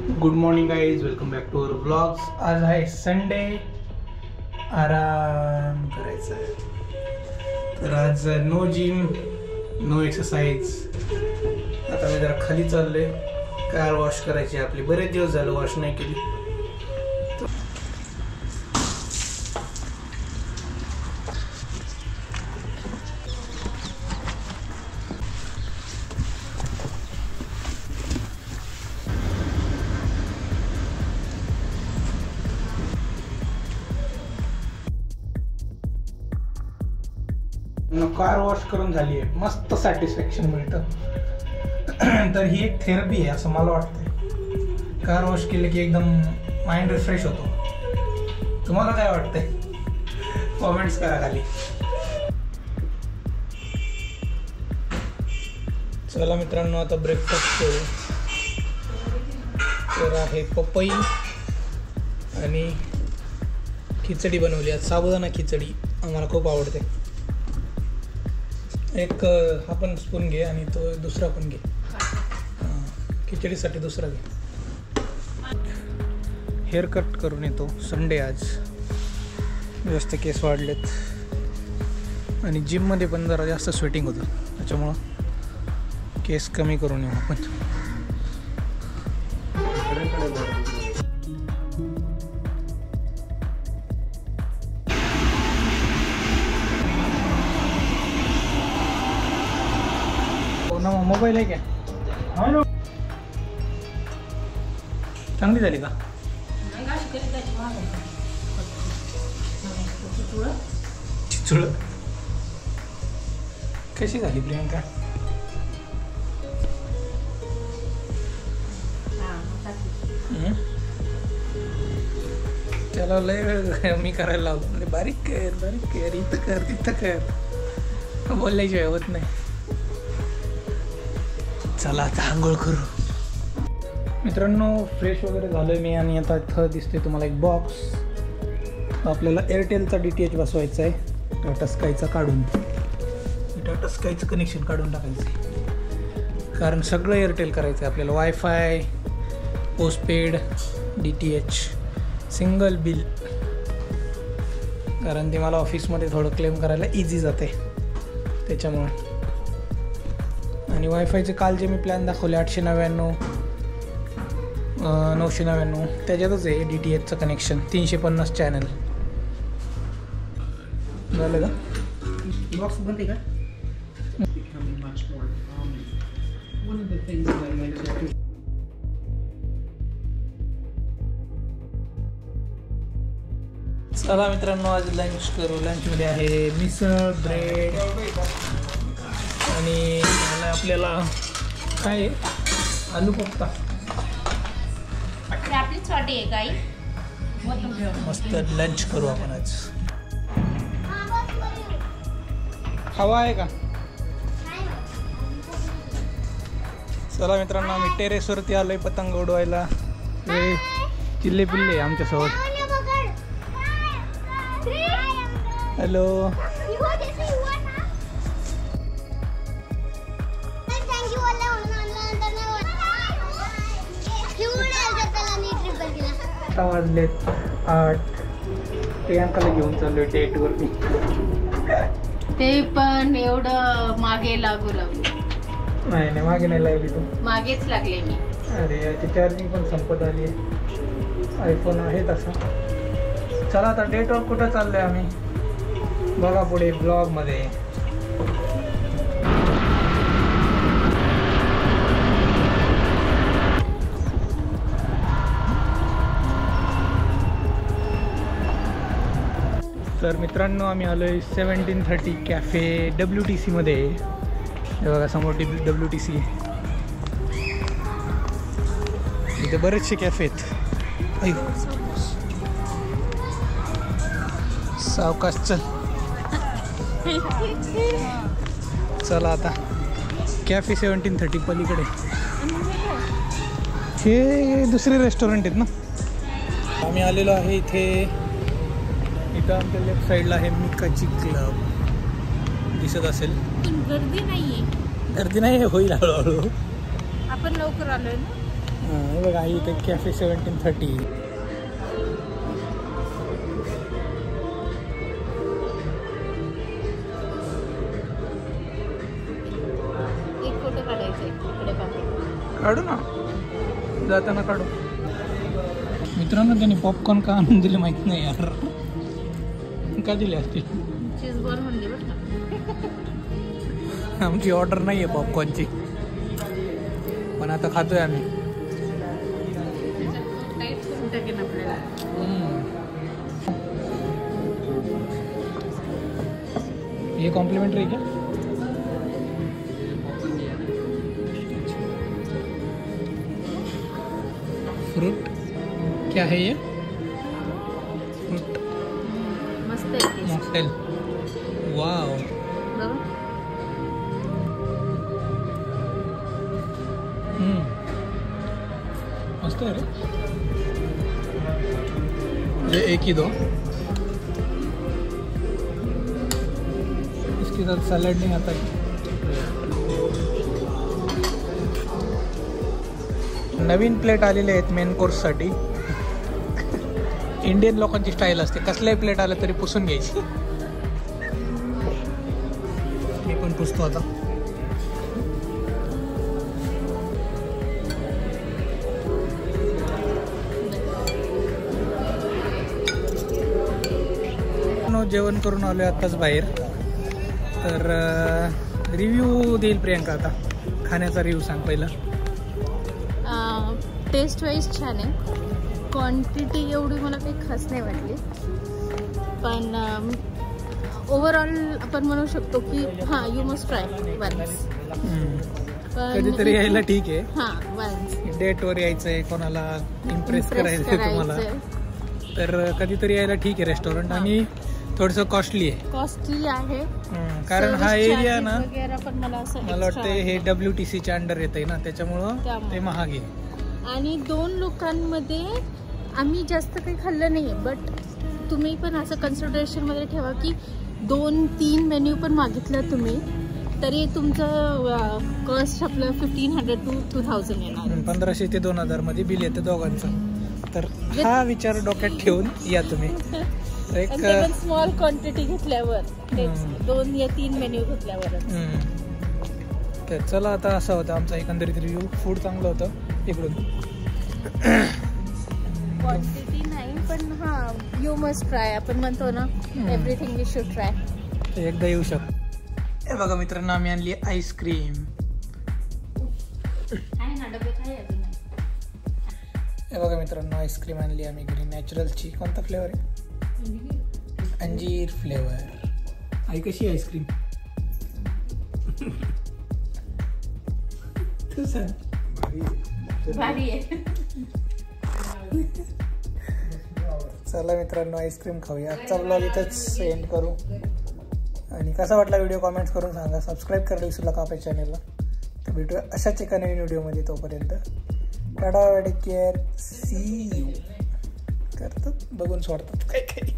Good morning guys, welcome back to our vlogs. आज आहे Sunday, आराम करायचं आहे. तर आज नो जिम, नो एक्सरसाइज. आता मी जरा खाली चाललोय. कार वॉश करायची आपली, बरेच दिवस झालं वॉश नाही केली. कार वॉश करून झाली आहे, मस्त सॅटिस्फॅक्शन मिळतं. तर ही एक थेरपी आहे असं मला वाटतंय. कार वॉश केलं की एकदम माइंड रिफ्रेश होतो. तुम्हाला काय वाटतंय? कॉमेंट्स करा खाली. चला मित्रांनो, आता ब्रेकफास्ट करू. तर आहे पपई आणि खिचडी बनवली. आज साबुदाणा खिचडी आम्हाला खूप आवडते. एक हा पण स्पून घे आणि तो दुसरा पण घे. खिचडीसाठी दुसरा घे. हेअर कट करून येतो. संडे आज, जास्त केस वाढलेत आणि जिममध्ये पण जरा जास्त स्वेटिंग होतं, त्याच्यामुळं केस कमी करून येऊ आपण. मोबाईल आहे क्या? चांगली झाली का? चिचुळ कशी झाली प्रियंका? त्याला लय वेळ मी करायला लावतो. म्हणजे बारीक कर, इथं कर, तिथं कर, बोलल्याशिवाय होत नाही. चला आता आंघोळ करू. मित्रांनो, फ्रेश वगैरे झालं मी आणि आता इथं दिसते तुम्हाला एक बॉक्स. आपल्याला एअरटेलचा DTH बसवायचा आहे. टाटा स्कायचा काढून, टाटा स्कायचं कनेक्शन काढून टाकायचं आहे, कारण सगळं एअरटेल करायचं आहे आपल्याला. Wifi, postpaid, DTH, single bill, कारण ते मला ऑफिसमध्ये थोडं क्लेम करायला इझी जाते त्याच्यामुळे. आणि वायफायचे काल जे मी प्लॅन दाखवले 899, 999, त्याच्यातच आहे DTHचं कनेक्शन. 350 चॅनल झालं का? बॉक्स बंद आहे का? चला मित्रांनो, आज लंच करू. लंचमध्ये आहे मिसळ, ब्रेड आणि आपल्याला काय आलू कोफ्ता. आपलीच वाटी आहे काही. मस्त लंच करू आपण आज. हवा आहे का? चला मित्रांनो, आम्ही टेरेसवरती आलोय पतंग उडवायला. चिल्ले पिल्ले आमच्यासोबत. हॅलो. वाजलेत 8. प्रियांकाला घेऊन चाललोय डेटवरती. ते पण एवढं मागे लागू नाही मागे नाही लागली तू. मागेच लागले मी. अरे याची चार्जिंग पण संपत आली आहे. आयफोन आहे तसा. चला आता डेटवर कुठं चाललोय आम्ही बघा पुढे ब्लॉगमध्ये. तर मित्रांनो, आम्ही आलो आहे 1730 कॅफे WTC मध्ये. हे बघा समोर WTC. इथे बरेचसे कॅफे आहेत. सावकाश चल. चला आता कॅफे 1730 पलीकडे. हे दुसरे रेस्टॉरंट आहेत ना. आम्ही आलेलो आहे इथे. इथं आमच्या लेफ्ट साईडला आहे मिकाची क्लब. दिसत असेल. गर्दी नाहीये. गर्दी नाही, होईल हळूहळू. आपण लवकर आलोय ना. हे बघा इथे कॅफे 1730. एक फोटो काढायचा इकडे पाहून. काढू ना, जाताना काढू. मित्रांनो त्यांनी पॉपकॉर्न का आणून दिले माहित नाही यार. का दिले असतील? चीज बॉल म्हणले बरं का. आमची ऑर्डर नाही आहे पॉपकॉर्नची, पण आता खातोय आम्ही. टाईट करून टाकेन आपल्याला. ये कॉम्प्लीमेंट्री क्या? फ्रूट क्या है ये? फ्रूट मस्त आहे taste. मॉकटेल. वाव. बघा. मस्त है रे. ये एक ही दो. इसके साथ सैलड नहीं आता है. नवीन प्लेट आलेले आहेत मेन कोर्ससाठी. इंडियन लोकांची स्टाईल असते, कसल्याही प्लेट आलं तरी पुसून घ्यायची. मी पण पुसतो आता. जेवण करून आलोय आत्ताच बाहेर. तर रिव्ह्यू देईल प्रियंका आता. खाण्याचा रिव्ह्यू सांग पहिला. टेस्ट वाईज छान आहे. क्वांटिटी एवढी मला काही खास नाही वाटली, पण ओव्हरऑल आपण म्हणू शकतो की हां यू मस्ट ट्राय वन्स. कधीतरी यायला ठीक आहे. हां वन्स. डेटवर यायचं आहे, कोणाला इम्प्रेस करायचं आहे तुम्हाला, तर कधीतरी यायला ठीक आहे रेस्टॉरंट. आणि थोडंसं कॉस्टली आहे कारण हा एरिया ना मला वाटतं हे WTCच्या अंडर येत आहे ना, त्याच्यामुळं ते महाग आहे. आणि 2 लोकांमध्ये आम्ही जास्त काही खाल्लं नाही, बट तुम्ही पण असं कन्सिडरेशनमध्ये ठेवा की 2-3 मेन्यू पण मागितलं तुम्ही तरी तुमचं कॉस्ट आपलं 1500 to 2000 येणार. 1500 ते 2000 मध्ये बिल येतं दोघांचं. तर हा विचार डोक्यात ठेवून या तुम्ही. एक स्मॉल क्वांटिटी घेतल्यावर 2 या 3 मेन्यू घेतल्यावर. तर चला आता असं होतं आमचा एकंदरीत रिव्ह्यू. फूड चांगलं होतं इकडून. क्वांटिटी नाही पण हां यू मस्ट ट्राय. आपण म्हणतो ना एव्हरीथिंग यू शुड ट्राय. एकदा येऊ शकतो. हे बघा मित्रांनो, आम्ही आणली आईस्क्रीम. हे बघा मित्रांनो, आईस्क्रीम आणली आम्ही घरी नॅचरलची. कोणता फ्लेवर आहे? अंजीर फ्लेवर. आई कशी आईस्क्रीम? तू सांग. भारी आहे. चला मित्रांनो, आईस्क्रीम खाऊया. आजचा ब्लॉग इथंच एंड करू. आणि कसा वाटला व्हिडिओ कमेंट्स करून सांगा. सबस्क्राईब करायला विसरू नका आपल्या चॅनलला. तर भेटूया अशाच एका नवीन व्हिडिओमध्ये. तोपर्यंत tata, take care, see you. करतात बघून सोडतात काही काही.